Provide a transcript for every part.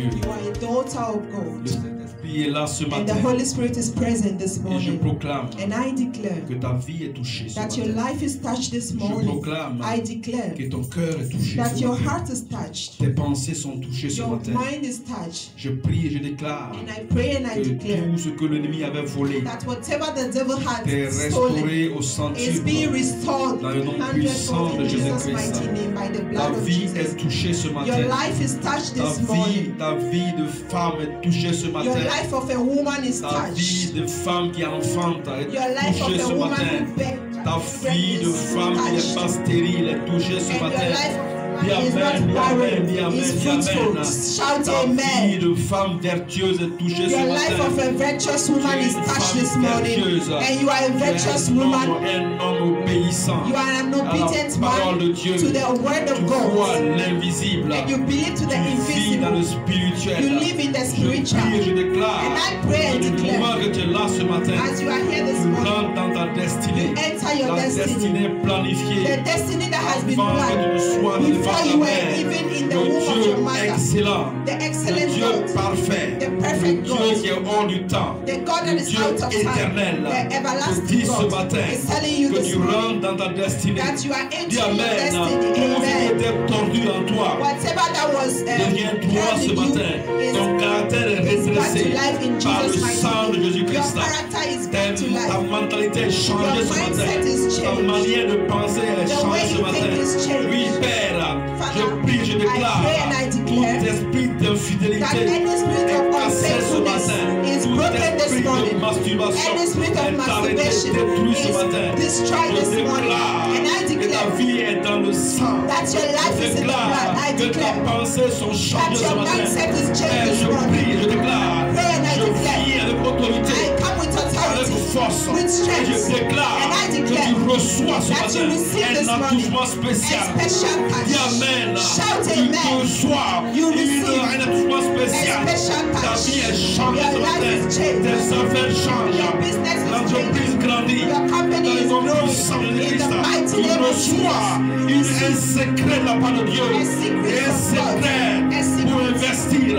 Dieu. You are a daughter of Le God. Saint-Esprit est là ce And the matin. Holy Spirit is present this Et je morning. proclame And I declare que ta vie est touchée ce that your matin. life is touched this Je morning. proclame I declare que ton cœur est touché that ce your matin. heart is touched. Tes pensées sont touchées ce Your matin. mind is touched. Je prie et je déclare And I pray and I que declare tout ce que l'ennemi avait volé that whatever the devil had est stolen restauré au is centuple. being restored Dans le nom puissant hundredfold de in Jesus' Jésus-Christ. mighty name by the Ta blood of vie Jesus. est touchée ce Your matin. life is touched this morning. Ta vie de femme est touchée ce Your matin. life of a woman is Ta vie touched. de femme qui enfante est Your life touchée of ce a woman matin. who begged Ta vie de femme qui n'est pas stérile est touchée ce and your matin. life Dis is amen, dis not amen, barren, dis amen, is dis fruitful. amen. Shout Ta vie amen. de femme vertueuse est touchée ce Your life of matin. a virtuous woman is touched this morning. And you are a virtuous Tu es woman. un homme obéissant You are an à la obedient parole de man Dieu. to the word Tu of vois God. l'invisible. And you believe to the Tu vis dans le invisible. spirituel. You live in the Je spiritual. prie et je déclare And I pray and que du declare, moment que tu es là ce matin, as you are here this tu morning, rentres dans ta destinée. enter your La destiny. destinée planifiée. The destiny that has been Avant que tu ne sois planned dans le before ventre you de were mère. even in the Le womb of Dieu your mother. excellent. The Le excellent Dieu God. parfait. The Le perfect Dieu God. qui est hors du temps. The God that Le is Dieu out of time. éternel. The Te everlasting dit ce God matin is telling you que this tu morning rentres dans ta destinée. that you are Dis entering your amen. destiny. Tout ce qui Amen. était tordu en toi Whatever that was devient droit held ce in you matin. Ton caractère est is back redressé to life in par le Jesus' mighty sang de name. Your Jésus-Christ. character is back to Ta life. mentalité est changée Your ce matin. mindset is Ta changed. manière de penser est The way changée ce you matin. think is changed. Oui, Père, Father, je prie, je déclare I pray and I declare tout esprit that d'infidélité any spirit est of cassé ce unfaithfulness matin. is Tout broken this esprit de morning. masturbation Any spirit of est arrêté, masturbation détruit ce matin. is destroyed Je this morning. déclare And I que ta declare vie est dans le sang. that your life Je is in the blood. déclare I que declare tes pensées sont that changées ce your matin. mindset is changed Père, this je morning. prie, je déclare, Pray and I je declare. prie avec autorité, I come with avec authority, force, with et strength, je déclare and I que declare tu reçois ce that you matin receive un this morning attouchement a spécial. special Dis touch. amen. Shout Tu amen. reçois You receive un attouchement spécial. a special Ta touch. vie est changée Your ce life matin. is changed. Tes affaires changent. Your business is L'entreprise changing. grandit. Your company Dans le is nom growing. puissant de In the Christ, mighty tu name of reçois Jesus. un secret de la part de Dieu. A secret Et un from God. secret A secret. pour investir.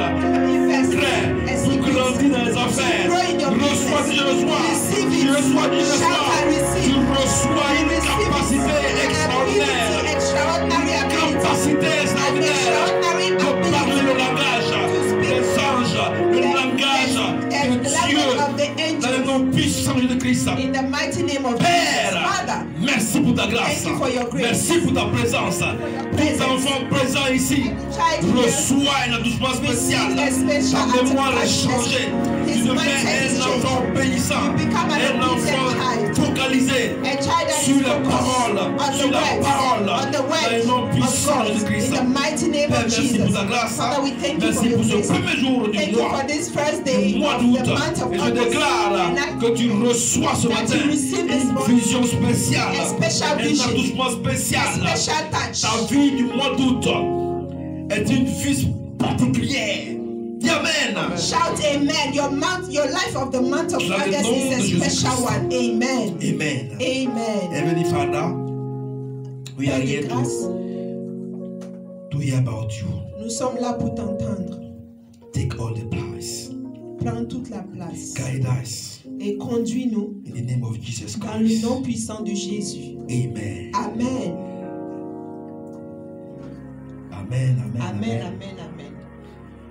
Invest. Secret A pour secret. grandir dans les affaires. Grow in your Reçois, business. je reçois. Receive it. Je reçois, je Shout, reçois. I receive. Tu reçois You une receive it. capacité An extraordinaire. ability, extraordinary ability. Capacité An extraordinaire extraordinary de parler ability le langage des anges, le langage de Dieu, dans le nom puissant de Christ. in the mighty name of Jesus. Père, Father, merci pour ta grâce. thank you for your grace. Merci pour ta présence. Tout enfant présent ici child here, reçoit un attouchement spécial. receive a special Ta mémoire est attachment. changée. Tu His deviens mindset is un enfant changed. obéissant, You become an un obedient enfant child. focalisé A child that sur is la focused parole, on sur the la words, parole, on the dans le words nom of puissant de God. Christ. In the mighty name Père, of merci Jesus. pour ta grâce. Father, we thank you for Merci your pour ce grace. premier jour du Thank you mois. for this first day Du mois of d'août, the month of et je August. déclare And I que tu reçois ce that matin you receive this une morning vision spéciale, a special un vision, attouchement spécial. a special touch. Ta vie du mois d'août est une vie particulière. Dis amen. Shout amen. Your life of the month of Dans le August nom is de a special Jésus-Christ. one. Amen. Amen. Amen. Heavenly Father, we are Père de here grâce, to hear about you. nous sommes là pour t'entendre. Take all the place. Prends toute la place Guide us et conduis-nous in the name of Jesus dans le Christ. nom puissant de Jésus. Amen. Amen. Amen. Amen. Amen. Amen. Amen.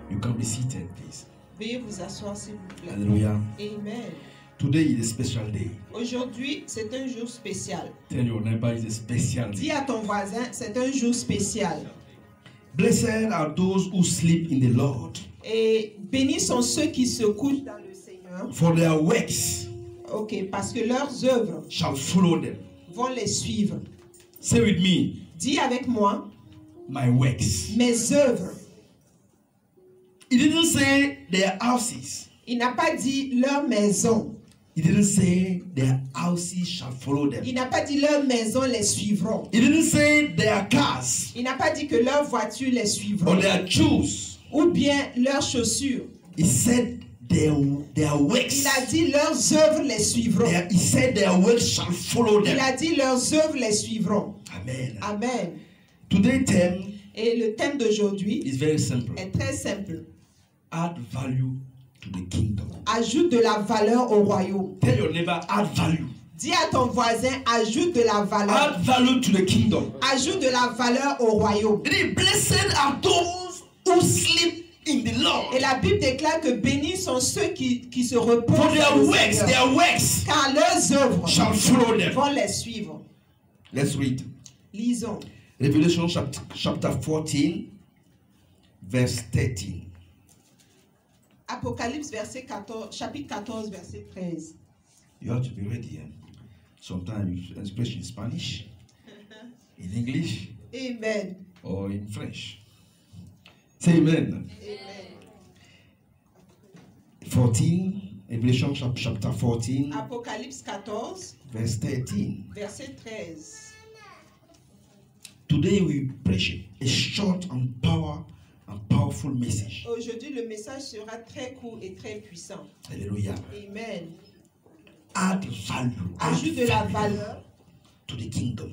You can be seated, please. Veuillez vous asseoir s'il vous plaît. Hallelujah. Amen. Today is a special day. Aujourd'hui, c'est un jour spécial. Tell your neighbor it's a special Dis day. à ton voisin, c'est un jour spécial. Blessed are those who sleep in the Lord, Et bénis sont ceux qui se couchent dans le Seigneur. for their works Ok, parce que leurs œuvres shall follow them. vont les suivre. Say with me, Dis avec moi, my works. mes œuvres. He didn't say their houses. Il n'a pas dit leur maison. He didn't say their houses shall follow them. Il n'a pas dit leur maison les suivront. He didn't say their cars Il n'a pas dit que leurs voitures les suivront. or their shoes. Ou bien leurs chaussures. He said their works. Il a dit leurs œuvres les suivront. He said their works shall follow them. Il a dit leurs œuvres les suivront. Amen. Amen. Today's theme Et le thème d'aujourd'hui is very simple. est très simple. Add value to the kingdom. Ajoute de la valeur au royaume. Tell your neighbor, add value. Dis à ton voisin, ajoute de la valeur. Add value to the kingdom. Ajoute de la valeur au royaume. Blessed are those who sleep in the Lord. Et la Bible déclare que bénis sont ceux qui se reposent. For their works, car leurs œuvres shall follow them. Vont les suivre. Let's read. Lisons. Revelation chapter 14, verse 13. Apocalypse chapitre 14, verset 13. You have to be ready. Sometimes you express in Spanish, in English, Amen. Or in French. Say amen. Amen. 14, Revelation chapter 14, Apocalypse 14, verse 13. Verset 13. Today we preach a short and powerful message. Aujourd'hui, le message sera très court et très puissant. Alléluia. Amen. Add value. Ajoute de la valeur to the kingdom.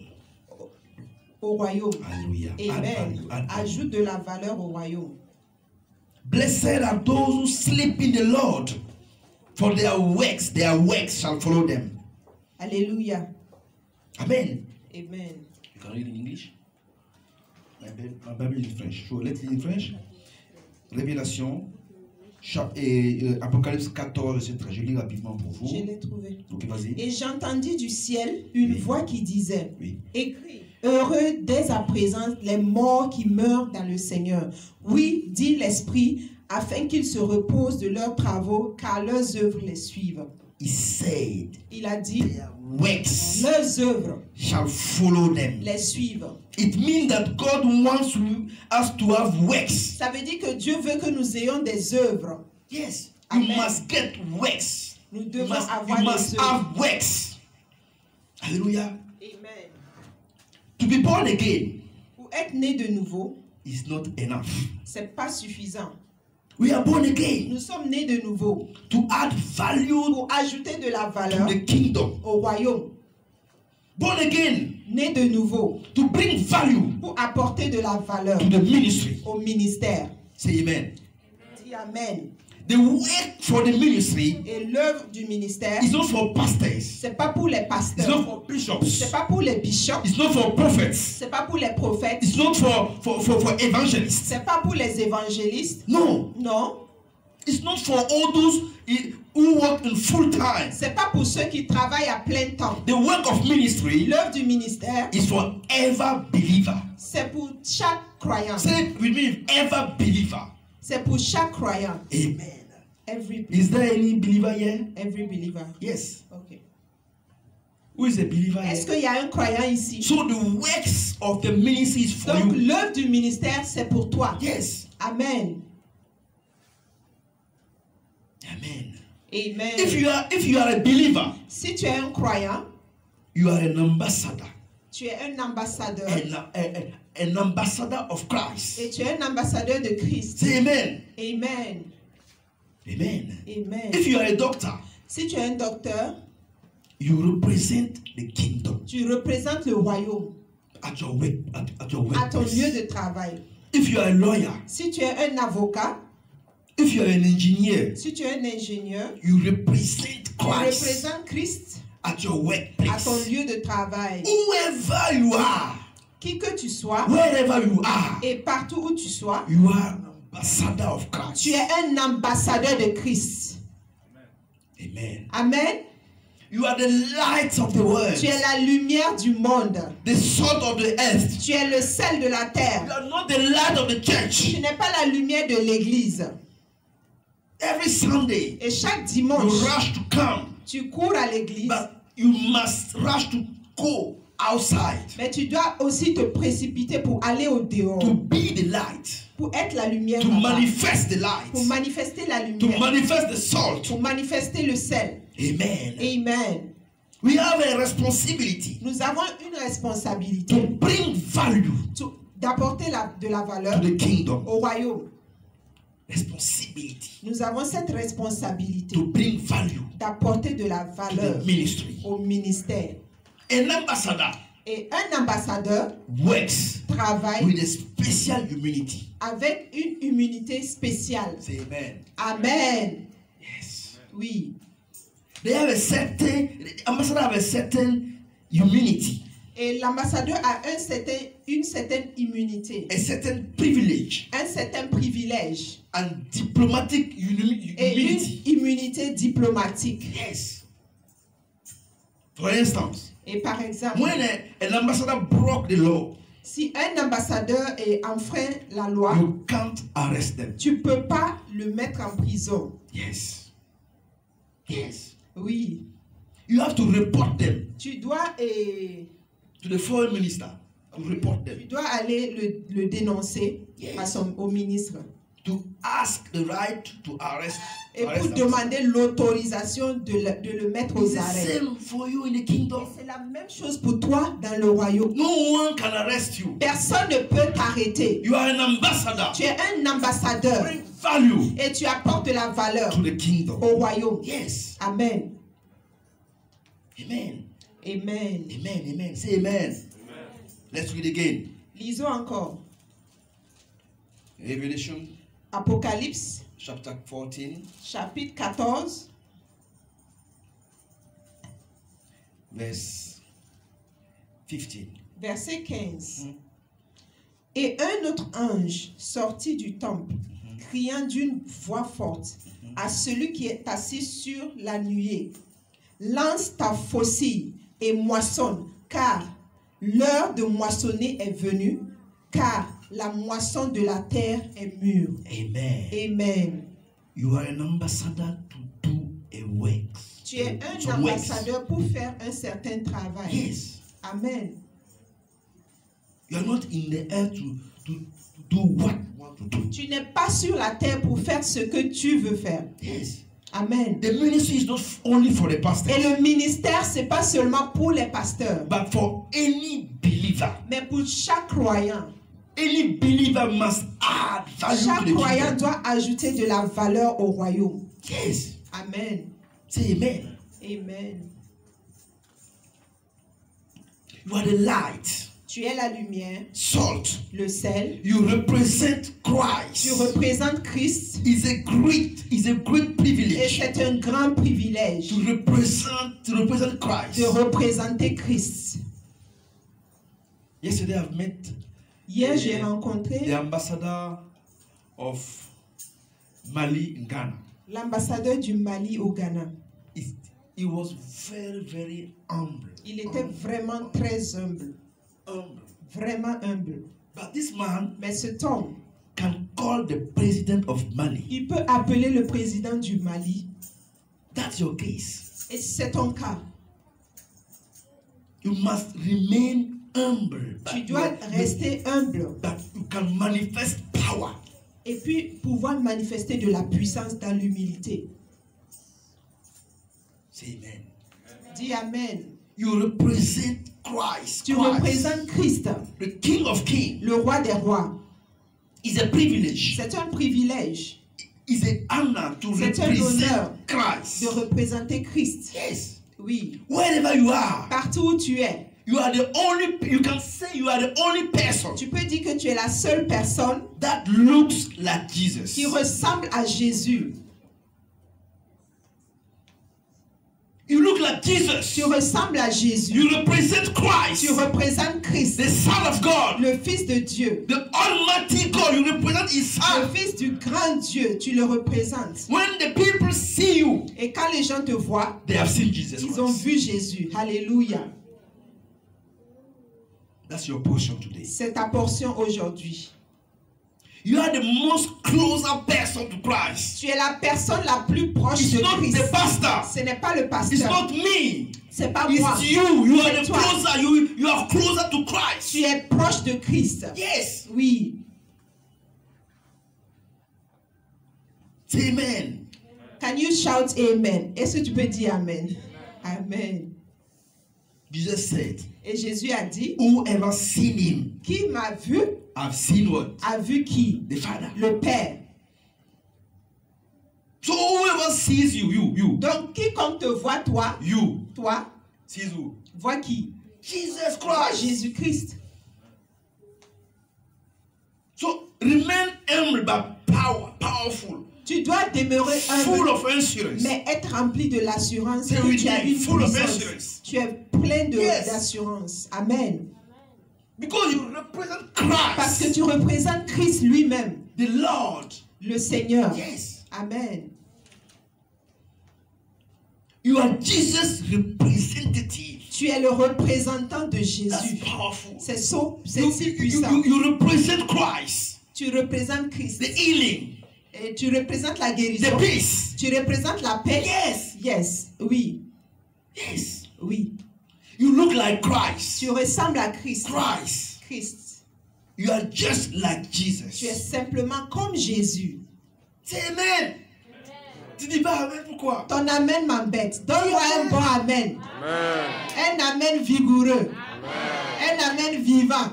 Au royaume. Alléluia. Amen. Ajoute de la valeur au royaume. Blessed are those who sleep in the Lord, for their works shall follow them. Alléluia. Amen. Amen. You can read in English. My Bible is in French. So let's read in French. Révélation, Apocalypse 14, verset 13. Je lis rapidement pour vous. Je l'ai trouvé. Ok, vas-y. Et j'entendis du ciel une voix qui disait, écris, heureux dès à présent les morts qui meurent dans le Seigneur. Oui, dit l'Esprit, afin qu'ils se reposent de leurs travaux, car leurs œuvres les suivent. He said, il a dit, works leurs œuvres shall follow them. Les suivent. It means that God wants us to have works. Ça veut dire que Dieu veut que nous ayons des œuvres. Yes. Amen. You must get works. Nous devons avoir you must des œuvres. have works. Hallelujah. Amen. To be born again, pour être né de nouveau, is not enough. C'est pas suffisant. We are born again. Nous sommes nés de nouveau. To add value pour ajouter de la valeur to the kingdom. Au royaume. Born again. Né de nouveau. To bring value. Pour apporter de la valeur. To the ministry. Au ministère. Say amen. Dis amen. The work for the ministry. Et l'œuvre du ministère. Is not for pastors. C'est pas pour les pasteurs. It's not for bishops. C'est pas pour les bishops. It's not for prophets. C'est pas pour les prophètes. It's not for evangelists. C'est pas pour les évangélistes. No. Non. It's not for all those who work in full time. C'est pas pour ceux qui travaillent à plein temps. The work of ministry. L'œuvre du ministère. Is for every believer. C'est pour chaque croyant. Say it with me, every believer. C'est pour chaque croyant. Amen. Every believer. Is there any believer here? Every believer. Yes. Okay. Who is a believer here? Est-ce qu'il y a un croyant ici? So the works of the ministry is for Donc, you. l'œuvre du ministère, c'est pour toi. Yes. Amen. Amen. Amen. If you are a believer, si tu es un croyant, you are an ambassador. Tu es un ambassadeur. An ambassador of Christ. Et tu es un ambassadeur de Christ. Say amen. Amen. Amen. Amen. If you are a doctor, si tu es un docteur, you represent the kingdom. Tu représentes le royaume. At your work, at your à ton workplace. lieu de travail. If you are a lawyer, si tu es un avocat, if you are an engineer, si tu es un ingénieur, you represent Christ. Tu représentes Christ. At your workplace. À ton lieu de travail. Whoever you are, qui que tu sois, wherever you are, et partout où tu sois, you are an ambassador of Christ. Tu es un ambassadeur de Christ. Amen. Amen. You are the light of the world. Tu es la lumière du monde. The salt of the earth. Tu es le sel de la terre. You are not the light of the church. Tu n'es pas la lumière de l'église. Every Sunday, et chaque dimanche, you rush to come. Tu cours à l'église. But you must rush to go outside. Mais tu dois aussi te précipiter pour aller au dehors. To be the light. Pour être la lumière. To manifest the light. Pour manifester la lumière. To manifest the salt. Pour manifester le sel. Amen. Amen. We have a responsibility. Nous avons une responsabilité. To bring value. D'apporter de la valeur. To the kingdom. Au royaume. Responsibility. Nous avons cette responsabilité. To bring value. D'apporter de la valeur. To the ministry. Au ministère. An ambassador. Et un ambassadeur works travail with a special humility. avec une immunité spéciale. Say amen. Amen. Yes. Oui. The ambassador have a certain humility. Et l'ambassadeur a une certaine immunité, A certain privilege. un certain privilège And diplomatic et humility. une immunité diplomatique. Yes. For instance, Et par exemple, when an ambassador broke the law, si un ambassadeur enfreint la loi, you can't arrest them. tu ne peux pas le mettre en prison. Yes. Yes. Oui. You have to report them Tu dois, to the foreign minister. To report tu them. dois aller le dénoncer Yes. au ministre. To ask the right to arrest. Et pour demander l'autorisation de le mettre It's aux the arrêts. same for you in the kingdom. C'est la même chose pour toi dans le royaume. No one can arrest you. Personne ne peut t'arrêter. You are an ambassador. Tu es un ambassadeur Bring value et tu apportes de la valeur to the kingdom. au royaume. Yes. Amen. Amen. Amen. Amen. Amen. Say amen. Let's read again. Lisons encore. Revelation Apocalypse, chapter 14, chapitre 14, verse 15. verset 15. Et un autre ange sortit du temple, criant d'une voix forte à celui qui est assis sur la nuée: lance ta faucille et moissonne, car l'heure de moissonner est venue, car la moisson de la terre est mûre. Amen. Amen. You are an ambassador to do a work. Tu es un Some works. ambassadeur pour faire un certain travail. Yes. Amen. You are not in the air to do what you want to do. Tu n'es pas sur la terre pour faire ce que tu veux faire. Yes. Amen. The ministry is not only for the pastors, Et le ministère, c'est pas seulement pour les pasteurs, but for any believer. mais pour chaque croyant. Any believer must add value to Chaque the croyant kingdom. doit ajouter de la valeur au royaume. Yes. Amen. Say amen. Amen. You are the light, Tu es la lumière, salt. le sel. You represent Tu Christ. représentes Christ. It's a great Et privilege c'est un grand privilège to represent Christ. de représenter Christ. Yesterday I've met Hier, j'ai the rencontré ambassador of Mali in Ghana. l'ambassadeur du Mali au Ghana. He was very, very humble. Il était vraiment très humble. Humble. Vraiment humble. But this man Mais cet homme, can call the president of Mali. il peut appeler le président du Mali. That's your case. Et c'est ton cas. You must remain humble. Tu dois rester humble. That you can manifest power. Et puis pouvoir manifester de la puissance dans l'humilité. Say amen. Dis Amen. You represent Christ. Tu Christ, représentes Christ, the King of Kings. le roi des rois. It's a privilege. C'est un privilège It's an honor to C'est un honneur represent Christ. de représenter Christ. Yes. Oui. Wherever you are, Partout où tu es, you are the only. You can say you are the only person tu peux dire que tu es la seule personne that looks like Jesus. qui ressemble à Jésus. You look like Jesus. Tu ressembles à Jésus. You represent Christ, Tu représentes Christ, the Son of God, le Fils de Dieu, the Almighty God. You represent His le Son. Fils du grand Dieu. Tu le représentes. When the people see you, Et quand les gens te voient, they have seen Jesus ils ont Christ. vu Jésus. Alléluia. That's your portion today. C'est ta portion aujourd'hui. You are the most closer person to Christ. Tu es la personne la plus proche It's de not Christ. the pastor. Ce n'est pas le It's pasteur. not me. C'est pas moi. It's you. You are C'est the toi. closer. You are closer to Christ. Tu es proche de Christ. Yes. Oui. Say amen. Can you shout amen? Est-ce que tu peux dire amen? Amen. Jesus said, Et Jésus a dit, whoever seen him, qui m'a vu, I've seen what? a vu qui? The Father. Le Père. So whoever sees you, Donc, quiconque te voit, toi, sees who? voit qui? Jesus Voit Christ. Jésus-Christ. remain humble but powerful. Tu dois demeurer Full humble, of assurance. mais être rempli de l'assurance C'est que tu as oui, une full of puissance. assurance. Tu es plein Yes. d'assurance. Amen. Because you represent Parce que Christ, tu représentes Christ lui-même, the Lord. le Seigneur. Yes. Amen. You are Jesus' representative. Tu es le représentant de That's Jésus. powerful. C'est You, si you, puissant. you represent Christ, Tu représentes Christ. the healing, Et tu représentes la the guérison. peace. Tu représentes la paix. Yes. Yes. Oui. Yes. Oui. You look like Christ. Tu ressembles à Christ. Christ. Christ. You are just like Tu es Jesus. simplement comme Jésus. C'est Amen. Tu dis pas Amen, pourquoi? Ton amen m'embête. Donne-moi un bon amen. Un amen vigoureux. Un amen vivant.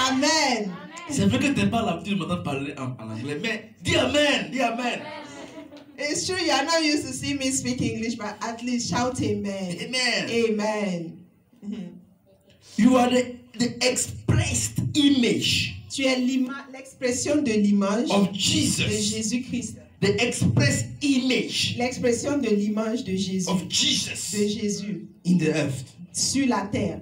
Amen. C'est vrai que tu n'as pas l'habitude de m'entendre parler en anglais, mais dis Amen, dis Amen. It's true you are not used to see me speak English, but at least shout amen. Amen. Amen. You are the expressed image Tu es l'expression de l'image of de Jesus. Jésus-Christ. The expressed image L'expression de l'image de Jésus. of De Jesus Jésus in the earth. sur la terre.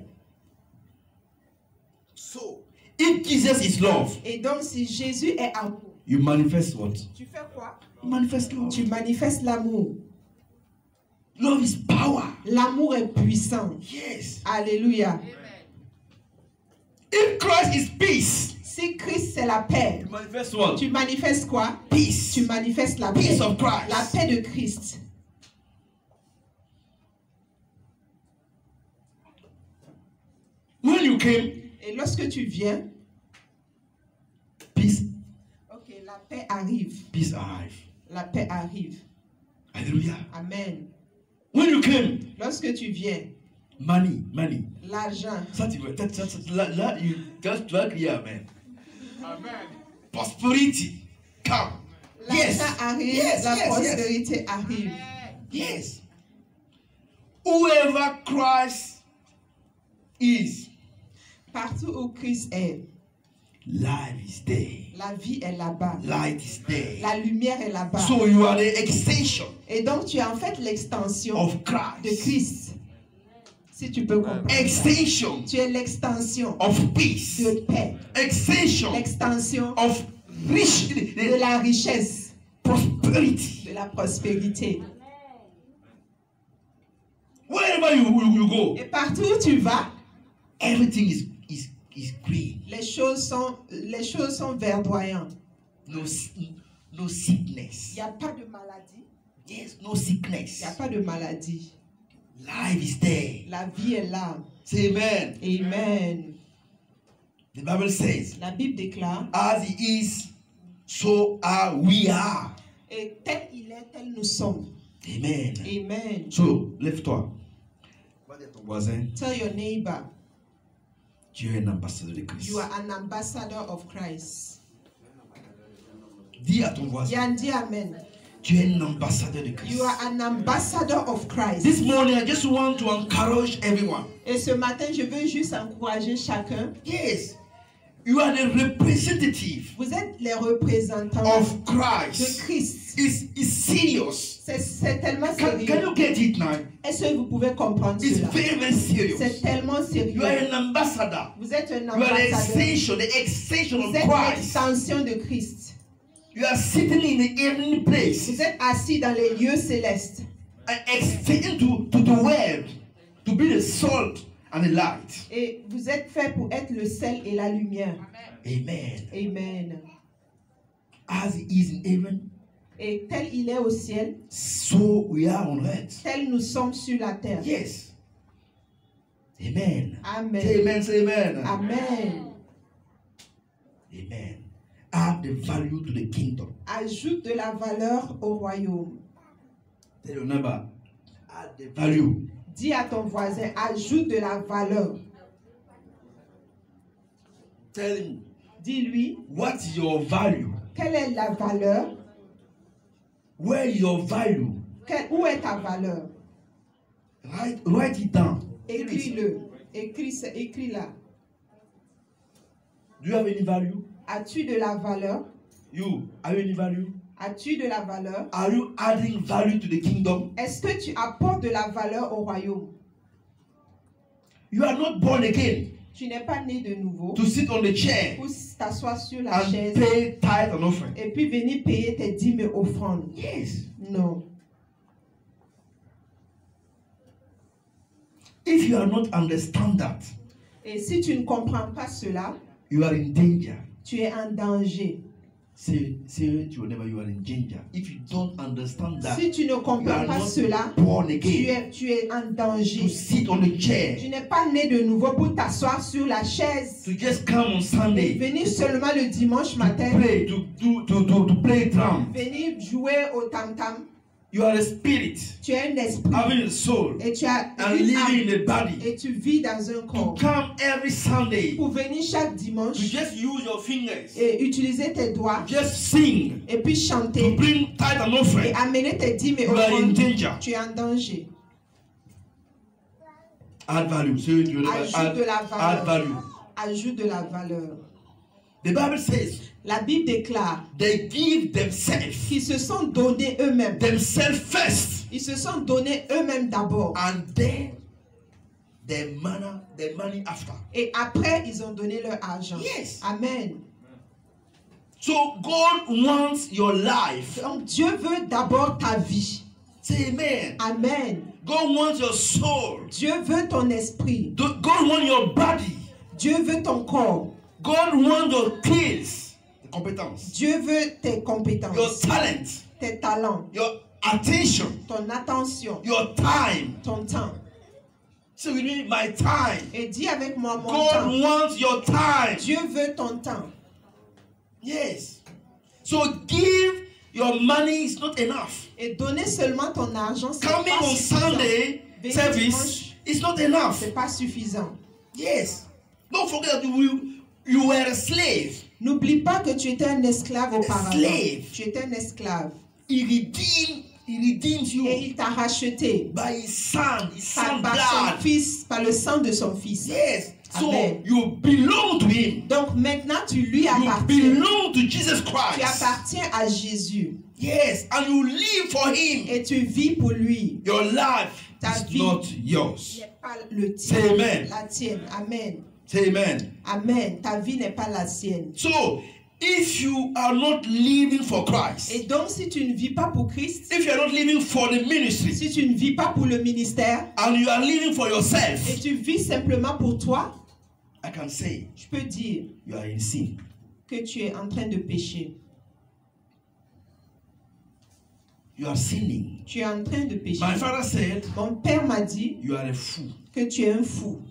So, if Jesus is love, Et donc si Jésus est amour, you manifest what? tu fais quoi? You manifest love. Tu manifestes l'amour. Love is power. L'amour est puissant. Yes. Alléluia. If Christ is peace, Si Christ c'est la paix, you manifest what? tu manifestes quoi? Peace. Tu manifestes la paix. Peace of Christ. La paix de Christ. When you came, Et lorsque tu viens, peace, ok, la paix arrive. peace arrive. La paix arrive. Hallelujah. Amen. When you came, Lorsque tu viens, money. l'argent, Ça, tu veux, là, tu vas crier Amen. Amen. Prosperity, come. Yes. l'argent arrive, Yes, la yes, prospérité arrive. Yes. Whoever Christ is, Partout où Christ est, life is there. la vie est là-bas. Light is there. La lumière est là-bas. So you are the extension Et donc tu es en fait l'extension of de Christ. Christ. Si tu peux comprendre. Extension Tu es l'extension of peace. de paix. Extension L'extension of de la richesse, prosperity. de la prospérité. Wherever you go, Et partout où tu vas, everything is green. les choses sont verdoyantes. No Il sickness. n'y a pas de maladie. Yes, no Il sickness. n'y a pas de maladie. Life is there. La vie est là. Say amen. Amen. The Bible says, La Bible déclare, as he is, so are we are. et tel il est, tel nous sommes. Amen. Amen. So, lève-toi. Va dire à ton voisin, Tell your neighbor, tu es un ambassadeur de Christ. you are an ambassador of Christ. Dis à ton voisin, Yann, dis Amen. tu es un ambassadeur de Christ. You are an ambassador of Christ. This morning, I just want to encourage everyone. Et ce matin, je veux juste encourager chacun. Yes, you are the representative Vous êtes les représentants of de Christ. Christ. It's serious. C'est tellement Can sérieux. you get it now? Est-ce que vous pouvez comprendre It's cela? very, very serious. C'est tellement sérieux. You are an ambassador. Vous êtes un You are the ambassadeur. extension Vous of êtes Christ. l'extension de Christ. You are sitting in the heavenly place. Vous êtes assis dans les lieux célestes. And extending to the world to be the salt and the light. Et vous êtes fait pour être le sel et la lumière. Amen. Amen. As he is in heaven, Et tel il est au ciel, so we are on earth. tel nous sommes sur la terre. Yes. Amen. Amen. Say amen, say amen. Amen. Amen. Add the value to the kingdom. Ajoute de la valeur au royaume. Tell your neighbor, add the value. Dis à ton voisin, ajoute de la valeur. Tell him, Dis-lui, what's your value? quelle est la valeur? Where is your value? Où est ta valeur? Write it down. Écris-le. Écris-la. Do you have any value? As-tu de la valeur? You, are you any value? As-tu de la valeur? Are you adding value to the kingdom? Est-ce que tu apportes de la valeur au royaume? You are not born again Tu n'es pas né de nouveau to sit on the chair pour t'asseoir sur la and chaise pay tithe and offering. et puis venir payer tes dîmes et offrandes. Yes. Non. If you are not understand that, Et si tu ne comprends pas cela, you are in danger. tu es en danger. Say it whenever you are in danger. If you don't understand that, Si tu ne you comprends are pas not cela, born tu again es en to danger. sit on the chair, Tu n'es pas né de nouveau pour t'asseoir sur la chaise to just come on et Sunday, venir seulement le dimanche matin, pray, to play drum. venir jouer au tam-tam. You are a spirit, Tu es un esprit having a soul, et tu as and une âme living in a body. et tu vis dans un To corps. come every Sunday, Pour venir chaque to dimanche just use your fingers, et utiliser tes doigts just sing, et puis to chanter bring tithe and et offering. amener tes dîmes et You are in offrandes, danger. tu es en danger. Add value. Say it whenever. Ajoute de la Add value. valeur. Ajoute de la valeur. The Bible says La Bible déclare they give themselves qu'ils se sont donnés eux-mêmes. first, Ils se sont donnés eux-mêmes d'abord. and then the money after. Et après, ils ont donné leur argent. Yes. Amen. So God wants your life. Donc Dieu veut d'abord ta vie. Say amen. Amen. God wants your soul. Dieu veut ton esprit. God wants your body. Dieu veut ton corps. God wants your skills, the competence, Dieu veut tes your compétences, talent, tes talents, your attention, ton attention, your time. ton temps. So we need my time. Et dis avec moi mon God temps. wants your time. Dieu veut ton temps. Yes. So give your money is not enough. Et donner seulement ton argent, c'est Coming pas on suffisant. Sunday Venir service dimanche, is not enough. c'est pas suffisant. Yes. Don't forget that you were a slave. N'oublie pas que tu étais un esclave auparavant. slave. Tu étais un esclave. He redeems you Et il t'a racheté by his son par son blood. fils, par le sang de son fils. Yes. So Amen. you belong to him. Donc maintenant tu lui You appartiens. belong to Jesus Tu Christ. appartiens à Jésus. Yes. And you live for him. Et tu vis pour lui. Your life Ta is vie not n'est yours. pas le tien. Say amen. La tienne. Amen. Say amen. Amen. Ta vie n'est pas la sienne. So, if you are not living for Christ, Et donc si tu ne vis pas pour Christ, if you are not living for the ministry, si tu ne vis pas pour le ministère and you are living for et yourself, tu vis simplement pour toi, I can say je peux dire you are in sin. que tu es en train de pécher. You are sinning. Tu es en train de pécher. My father said, Mon père m'a dit you are a fool. que tu es un fou.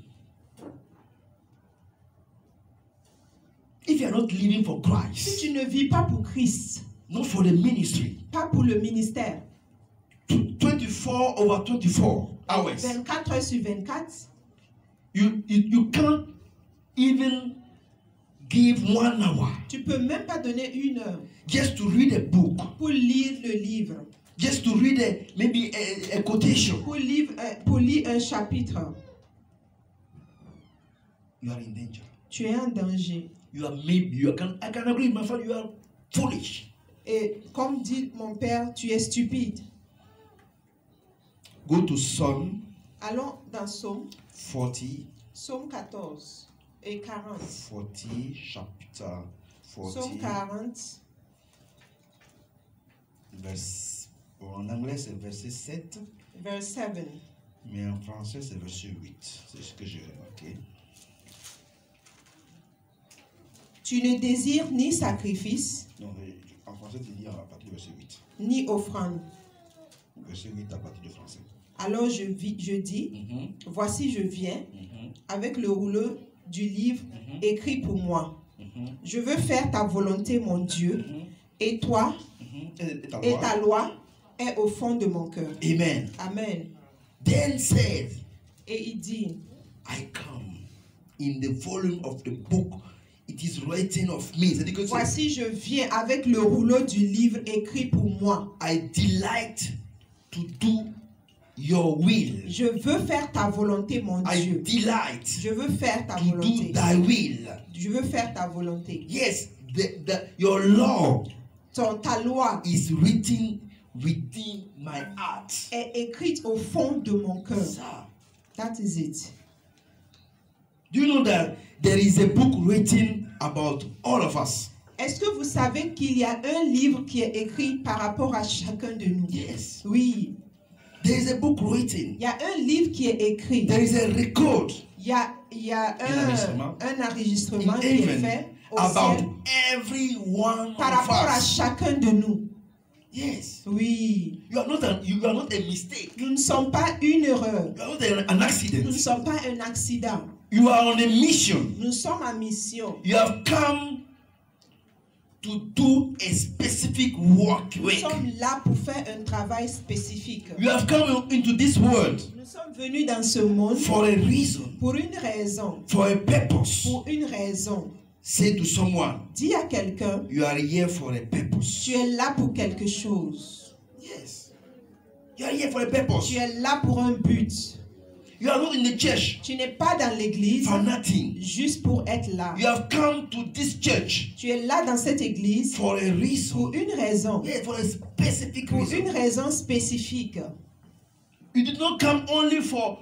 If you are not living for Si Christ, tu ne vis pas pour Christ, not for the ministry, pas pour le ministère, 24 over 24 hours, 24 heures sur 24, you can't even give 1 hour tu peux même pas donner 1 heure just to read a book, pour lire le livre, just to read maybe a quotation. pour lire un chapitre. You are in danger. Tu es en danger. I can agree with my father, you are foolish. Et comme dit mon père, tu es stupide. Go to Psalm Allons dans Psaume 40, Psaume 14 et 40. 40, chapitre 40, Psaume 40, en anglais c'est verset 7, verse 7. mais en français c'est verset 8. C'est ce que j'ai remarqué. Tu ne désires ni sacrifice, Non, en français tu dis à partir du verset 8. ni offrande. Verset 8 à partir du français. Alors je dis, voici je viens avec le rouleau du livre écrit pour moi. Je veux faire ta volonté, mon Dieu, et toi, et ta loi est au fond de mon cœur. Amen. Amen. Then said, Et il dit, I come in the volume of the book. It is written of me. C'est-à-dire que voici je viens avec le rouleau du livre écrit pour moi. I delight to do your will. Je veux faire ta volonté, mon I Dieu. delight Je veux faire ta to do volonté. thy will. Je veux faire ta volonté. Yes, your law ta loi is written within my heart. est écrite au fond de mon cœur. Ça. That is it. Do you know that there is a book written about all of us? Est-ce que vous savez qu'il y a un livre qui est écrit par rapport à chacun de nous? Yes. Oui. There is a book written. Il y a un livre qui est écrit. There is a record. Il y a un enregistrement qui est fait au about ciel everyone par of rapport à us. chacun de nous. Yes. Oui. You are not a mistake. Nous ne sommes pas une erreur. You are not an accident. Nous ne sommes pas un accident. You are on a mission. Nous sommes en mission. You have come to do a specific work. Nous sommes là pour faire un travail spécifique. You have come into this world Nous sommes venus dans ce monde for a reason, pour une raison. for a purpose. Pour une raison. Say to someone, Dis à quelqu'un, you are here for a purpose. tu es là pour quelque chose. Yes. You are here for a purpose. Tu es là pour un but. You are not in the church Tu n'es pas dans l'église for nothing. juste pour être là. You have come to this church Tu es là dans cette église for a reason. pour une raison. Yeah, for a specific Pour reason. une raison spécifique. You did not come only for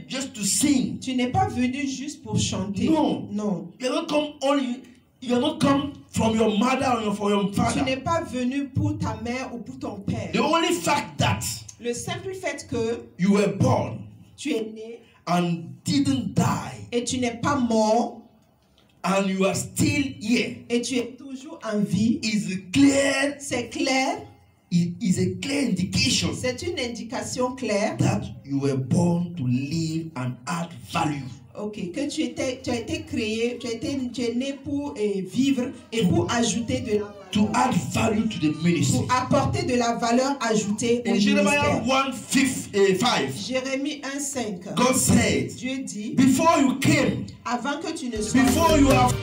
just to sing. Tu n'es pas venu juste pour chanter. No. Non. You are not come only. You are not come from your mother or from your Tu father. n'es pas venu pour ta mère ou pour ton père. The only fact that Le simple fait que you were born tu es né and didn't die et tu n'es pas mort and you are still here et tu es toujours en vie, is clear. c'est clair, Is a clear indication c'est une indication claire, that you were born to live and add value. ok, que tu as été créé, tu es né pour vivre et pour ajouter de la valeur. To add value to the ministry. Pour apporter de la valeur ajoutée au In Jeremiah ministère. 1:5, Jérémie 1:5. God said, Dieu dit, before you came, avant que tu ne sois before you have